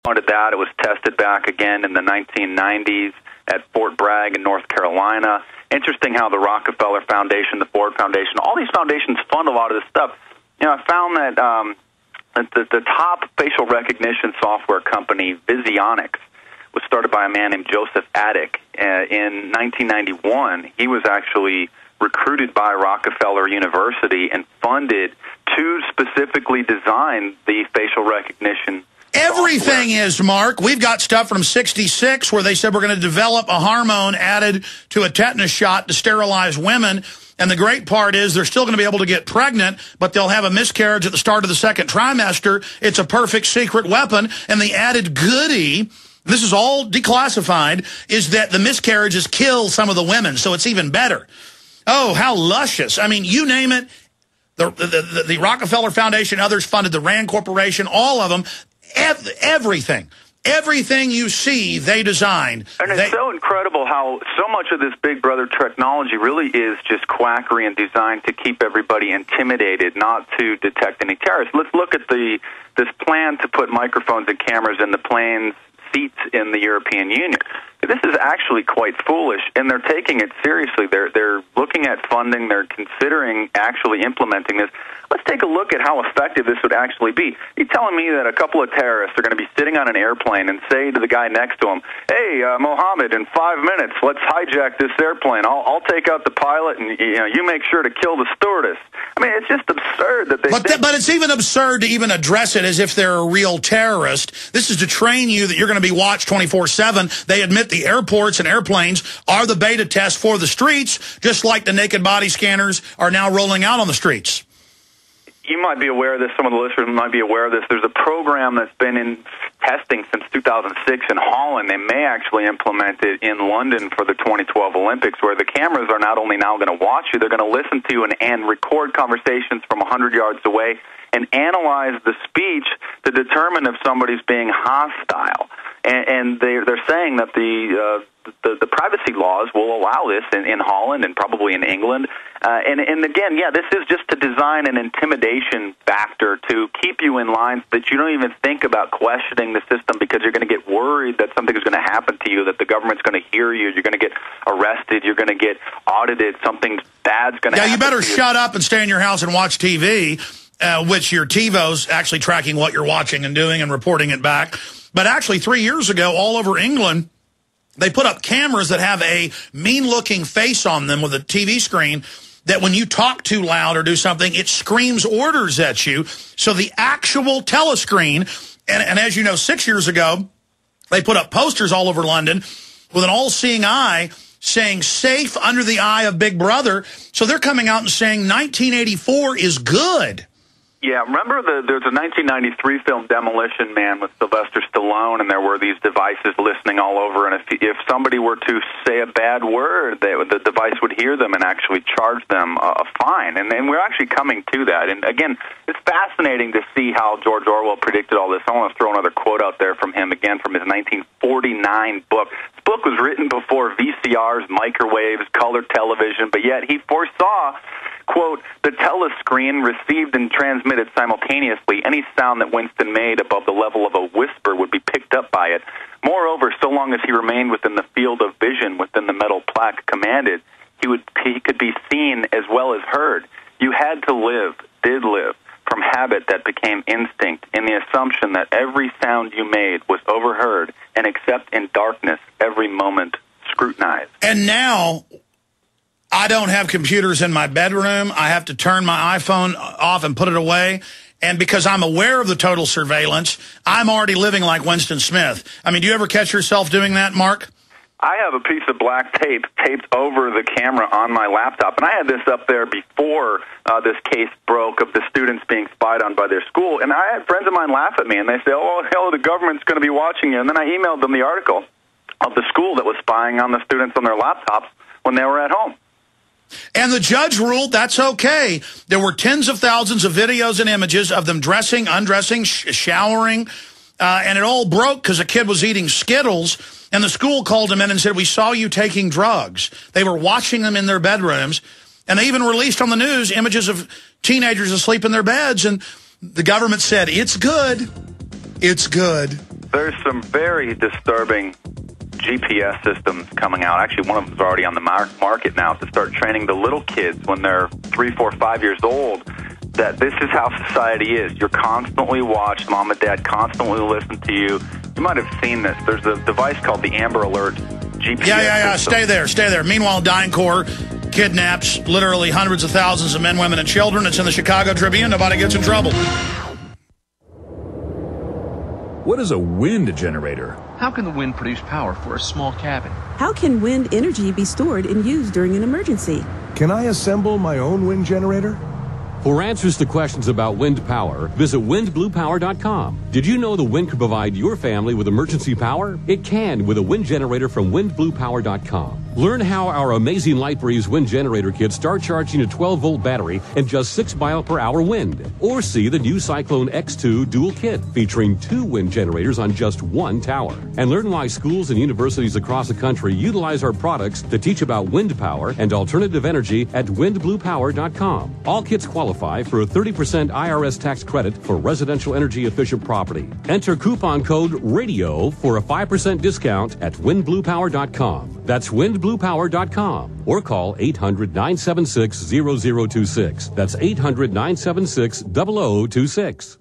wanted that. It was tested back again in the 1990s at Fort Bragg in North Carolina. Interesting how the Rockefeller Foundation, the Ford Foundation, all these foundations fund a lot of this stuff. You know, I found that the top facial recognition software company, Visionics, was started by a man named Joseph Attic in 1991. He was actually recruited by Rockefeller University and funded to specifically design the facial recognition Everything software. is, Mark. We've got stuff from '66 where they said we're going to develop a hormone added to a tetanus shot to sterilize women. And the great part is they're still going to be able to get pregnant, but they'll have a miscarriage at the start of the second trimester. It's a perfect secret weapon. And the added goodie, this is all declassified, is that the miscarriages kill some of the women, so it's even better. Oh, how luscious. I mean, you name it. The Rockefeller Foundation, others funded the Rand Corporation, all of them. Everything. Everything you see, they designed. And it's so incredible how so much of this Big Brother technology really is just quackery and designed to keep everybody intimidated, not to detect any terrorists. Let's look at this plan to put microphones and cameras in the planes' seats in the European Union. This is actually quite foolish, and they're taking it seriously. They're looking at funding. They're considering actually implementing this. Let's take a look at how effective this would actually be. You're telling me that a couple of terrorists are going to be sitting on an airplane and say to the guy next to him, hey, Mohammed, in 5 minutes, let's hijack this airplane. I'll take out the pilot, and you make sure to kill the stewardess. I mean, it's just absurd that they But it's even absurd to even address it as if they're a real terrorist. This is to train you that you're going to be watched 24/7. They admit the airports and airplanes are the beta test for the streets, just like the naked body scanners are now rolling out on the streets. You might be aware of this. Some of the listeners might be aware of this. There's a program that's been in testing since 2006 in Holland. They may actually implement it in London for the 2012 Olympics, where the cameras are not only now going to watch you, they're going to listen to you and record conversations from 100 yards away and analyze the speech to determine if somebody's being hostile. And they're saying that the privacy laws will allow this in Holland and probably in England. And again, yeah, this is just to design an intimidation factor to keep you in line so that you don't even think about questioning the system because you're going to get worried that something is going to happen to you, that the government's going to hear you, you're going to get arrested, you're going to get audited, something bad's going to happen. Yeah, you better shut up and stay in your house and watch TV, which your TiVo's actually tracking what you're watching and doing and reporting it back. But actually, 3 years ago, all over England, they put up cameras that have a mean-looking face on them with a TV screen that when you talk too loud or do something, it screams orders at you. So the actual telescreen, and as you know, 6 years ago, they put up posters all over London with an all-seeing eye saying safe under the eye of Big Brother. So they're coming out and saying 1984 is good. Yeah, remember there's a 1993 film, Demolition Man, with Sylvester Stallone, and there were these devices listening all over, and if somebody were to say a bad word, the device would hear them and actually charge them a fine. And we're actually coming to that. And again, it's fascinating to see how George Orwell predicted all this. I want to throw another quote out there from him, again, from his 1949 book. This book was written before VCRs, microwaves, color television, but yet he foresaw, quote, the telescreen received and transmitted simultaneously. Any sound that Winston made above the level of a whisper would be picked up by it. Moreover, so long as he remained within the field of vision within the metal plaque commanded, he could be seen as well as heard. You had to live, did live, from habit that became instinct, in the assumption that every sound you made was overheard, and except in darkness, every moment scrutinized. And now I don't have computers in my bedroom. I have to turn my iPhone off and put it away. And because I'm aware of the total surveillance, I'm already living like Winston Smith. I mean, do you ever catch yourself doing that, Mark? I have a piece of black tape taped over the camera on my laptop, and I had this up there before this case broke of the students being spied on by their school. And I had friends of mine laugh at me, and they say, oh, hell, the government's going to be watching you. And then I emailed them the article of the school that was spying on the students on their laptops when they were at home. And the judge ruled that's okay. There were tens of thousands of videos and images of them dressing, undressing, showering, and it all broke because a kid was eating Skittles, and the school called him in and said, we saw you taking drugs. They were watching them in their bedrooms, and they even released on the news images of teenagers asleep in their beds, and the government said, it's good. It's good. There's some very disturbing GPS systems coming out. Actually, one of them is already on the market now to start training the little kids when they're 3, 4, 5 years old that this is how society is. You're constantly watched. Mom and Dad constantly listen to you. You might have seen this. There's a device called the Amber Alert GPS Yeah. system. Stay there. Meanwhile, DynCorp kidnaps literally hundreds of thousands of men, women, and children. It's in the Chicago Tribune. Nobody gets in trouble. What is a wind generator? How can the wind produce power for a small cabin? How can wind energy be stored and used during an emergency? Can I assemble my own wind generator? For answers to questions about wind power, visit windbluepower.com. Did you know the wind could provide your family with emergency power? It can with a wind generator from windbluepower.com. Learn how our amazing LightBreeze wind generator kits start charging a 12-volt battery and just 6 mile per hour wind. Or see the new Cyclone X2 dual kit featuring 2 wind generators on just 1 tower. And learn why schools and universities across the country utilize our products to teach about wind power and alternative energy at windbluepower.com. All kits qualify for a 30% IRS tax credit for residential energy efficient property. Enter coupon code RADIO for a 5% discount at windbluepower.com. That's windbluepower.com or call 800-976-0026. That's 800-976-0026.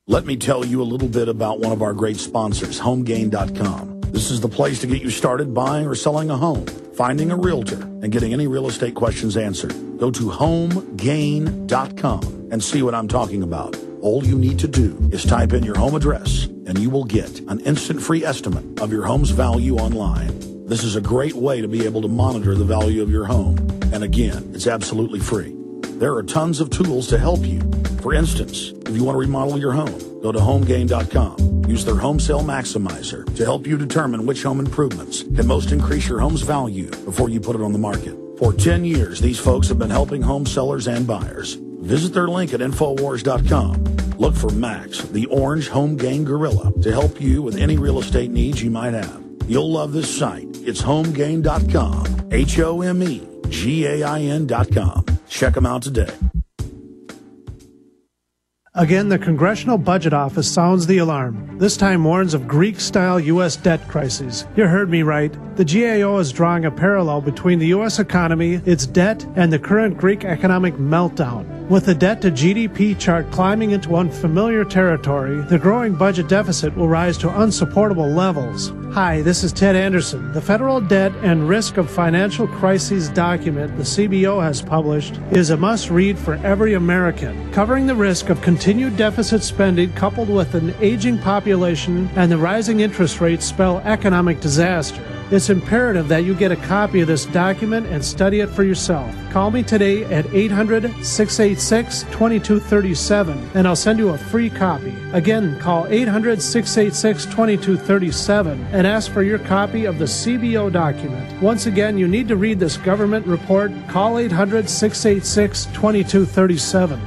Let me tell you a little bit about one of our great sponsors, HomeGain.com. This is the place to get you started buying or selling a home, finding a realtor, and getting any real estate questions answered. Go to HomeGain.com and see what I'm talking about. All you need to do is type in your home address, and you will get an instant free estimate of your home's value online. This is a great way to be able to monitor the value of your home. And again, it's absolutely free. There are tons of tools to help you. For instance, if you want to remodel your home, go to HomeGain.com. Use their Home Sale Maximizer to help you determine which home improvements can most increase your home's value before you put it on the market. For 10 years, these folks have been helping home sellers and buyers. Visit their link at Infowars.com. Look for Max, the orange Home Gain Gorilla, to help you with any real estate needs you might have. You'll love this site. It's HomeGain.com. HomeGain.com. Check them out today. Again, the Congressional Budget Office sounds the alarm. This time warns of Greek-style U.S. debt crises. You heard me right. The GAO is drawing a parallel between the U.S. economy, its debt, and the current Greek economic meltdown. With the debt-to-GDP chart climbing into unfamiliar territory, the growing budget deficit will rise to unsupportable levels. Hi, this is Ted Anderson. The Federal Debt and Risk of Financial Crises document the CBO has published is a must-read for every American, covering the risk of continued deficit spending coupled with an aging population and the rising interest rates spell economic disaster. It's imperative that you get a copy of this document and study it for yourself. Call me today at 800-686-2237 and I'll send you a free copy. Again, call 800-686-2237 and ask for your copy of the CBO document. Once again, you need to read this government report. Call 800-686-2237.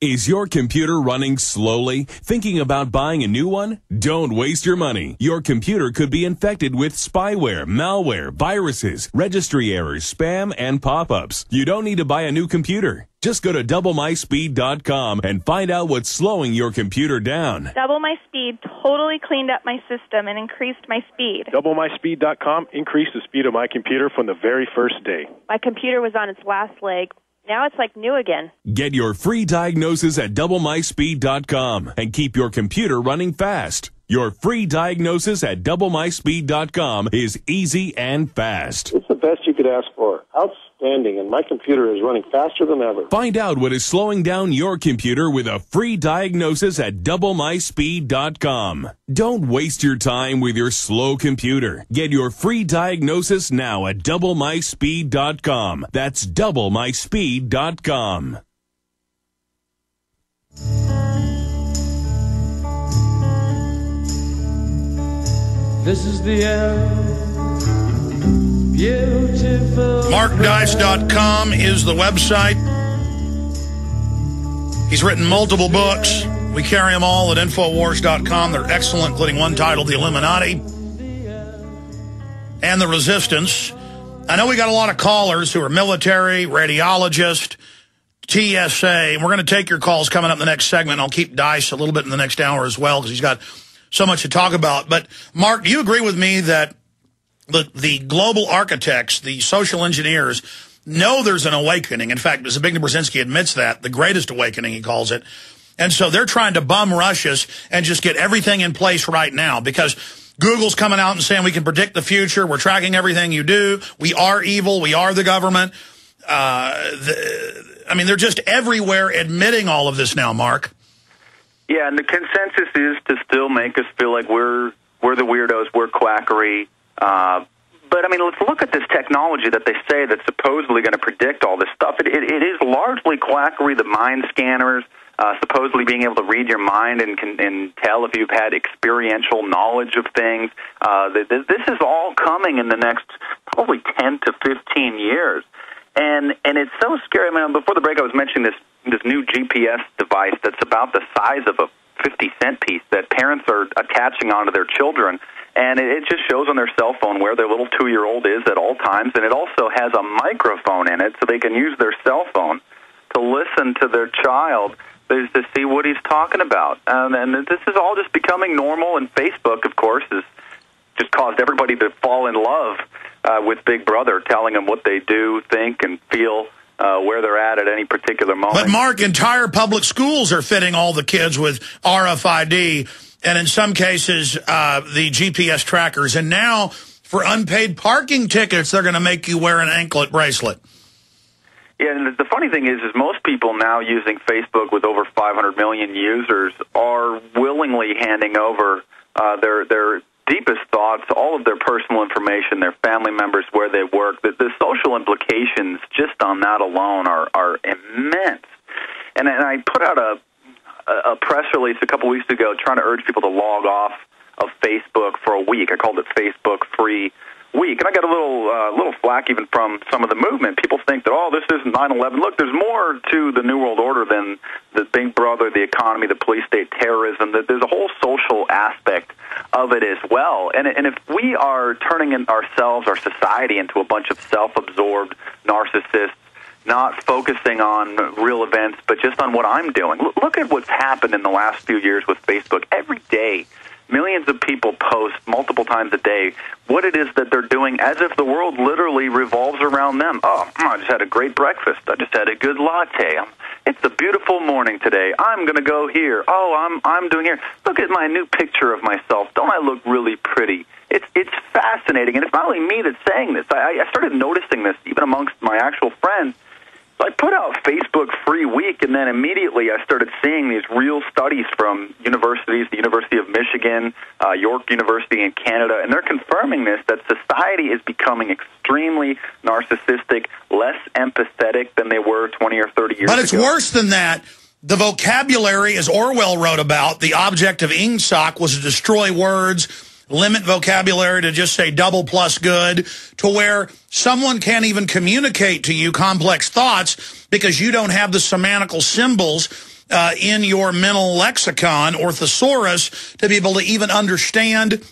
Is your computer running slowly? Thinking about buying a new one? Don't waste your money. Your computer could be infected with spyware, malware, viruses, registry errors, spam, and pop-ups. You don't need to buy a new computer. Just go to doublemyspeed.com and find out what's slowing your computer down. Double My Speed totally cleaned up my system and increased my speed. Doublemyspeed.com increased the speed of my computer from the very first day. My computer was on its last leg. Now it's like new again. Get your free diagnosis at doublemyspeed.com and keep your computer running fast. Your free diagnosis at doublemyspeed.com is easy and fast. It's the best you could ask for. Outstanding, and my computer is running faster than ever. Find out what is slowing down your computer with a free diagnosis at doublemyspeed.com. Don't waste your time with your slow computer. Get your free diagnosis now at doublemyspeed.com. That's doublemyspeed.com. This is the end. Beautiful. MarkDice.com is the website. He's written multiple books. We carry them all at Infowars.com. They're excellent, including one titled The Illuminati and The Resistance. I know we got a lot of callers who are military, radiologists, TSA. And we're going to take your calls coming up in the next segment. I'll keep Dice a little bit in the next hour as well because he's got so much to talk about. But, Mark, do you agree with me that the global architects, the social engineers, know there's an awakening? In fact, Zbigniew Brzezinski admits that, the greatest awakening, he calls it. And so they're trying to bum rush us and just get everything in place right now because Google's coming out and saying we can predict the future. We're tracking everything you do. We are evil. We are the government. I mean, they're just everywhere admitting all of this now, Mark. Yeah, and the consensus is to still make us feel like we're the weirdos, we're quackery. But, I mean, let's look at this technology that they say that's supposedly going to predict all this stuff. It is largely quackery, the mind scanners, supposedly being able to read your mind and tell if you've had experiential knowledge of things. This is all coming in the next probably 10 to 15 years. And it's so scary. I mean, before the break, I was mentioning this new GPS device that's about the size of a 50-cent piece that parents are attaching onto their children. And it just shows on their cell phone where their little 2-year-old is at all times. And it also has a microphone in it so they can use their cell phone to listen to their child to see what he's talking about. And this is all just becoming normal. And Facebook, of course, has just caused everybody to fall in love with Big Brother, telling them what they do, think, and feel, where they're at any particular moment. But, Mark, entire public schools are fitting all the kids with RFID, and in some cases, the GPS trackers. And now, for unpaid parking tickets, they're going to make you wear an anklet bracelet. Yeah, and the funny thing is most people now using Facebook with over 500 million users are willingly handing over their deepest thoughts, all of their personal information, their family members, where they work. The social implications just on that alone are immense. And I put out a press release a couple weeks ago trying to urge people to log off of Facebook for a week. I called it Facebook Free Week. And I got a little flack even from some of the movement. People think that, this isn't 9/11. Look, there's more to the New World Order than the Big Brother, the economy, the police state, terrorism. There's a whole social aspect of it as well. And if we are turning ourselves, our society, into a bunch of self-absorbed narcissists, not focusing on real events, but just on what I'm doing. Look at what's happened in the last few years with Facebook. Every day, millions of people post multiple times a day what it is that they're doing as if the world literally revolves around them. I just had a great breakfast. I just had a good latte. It's a beautiful morning today. I'm going to go here. I'm doing here. Look at my new picture of myself. Don't I look really pretty? It's fascinating. And it's not only me that's saying this. I started noticing this even amongst my actual friends. So I put out Facebook Free Week, and then immediately I started seeing these real studies from universities, the University of Michigan, York University in Canada, and they're confirming this, that society is becoming extremely narcissistic, less empathetic than they were 20 or 30 years ago. But it's worse than that. The vocabulary, as Orwell wrote about, the object of ingsoc was to destroy words, limit vocabulary to just say double plus good, to where someone can't even communicate to you complex thoughts because you don't have the semantical symbols in your mental lexicon or thesaurus to be able to even understand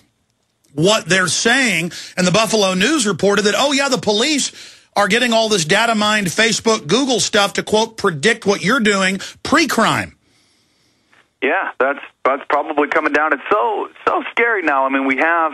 what they're saying. And the Buffalo News reported that, the police are getting all this data mined Facebook, Google stuff to, quote, predict what you're doing pre-crime. Yeah, that's probably coming down. It's so scary now. I mean, we have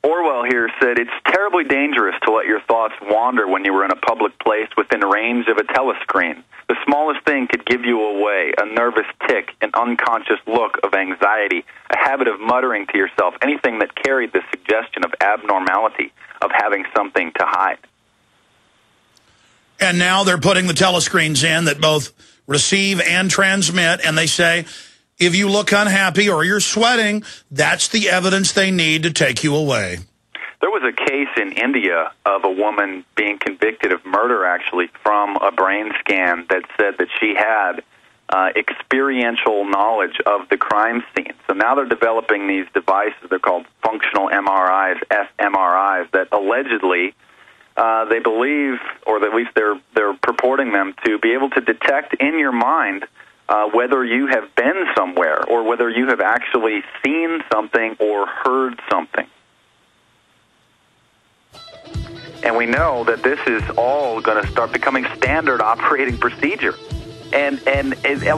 Orwell here said it's terribly dangerous to let your thoughts wander when you were in a public place within range of a telescreen. The smallest thing could give you away, a nervous tic, an unconscious look of anxiety, a habit of muttering to yourself, anything that carried the suggestion of abnormality, of having something to hide. And now they're putting the telescreens in that both receive and transmit, and they say, if you look unhappy or you're sweating, that's the evidence they need to take you away. There was a case in India of a woman being convicted of murder, actually, from a brain scan that said that she had experiential knowledge of the crime scene. So now they're developing these devices. They're called functional MRIs, fMRIs, that allegedly they believe, or at least they're purporting them to be able to detect in your mind whether you have been somewhere or whether you have actually seen something or heard something. And we know that this is all going to start becoming standard operating procedure. And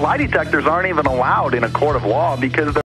lie detectors aren't even allowed in a court of law because they're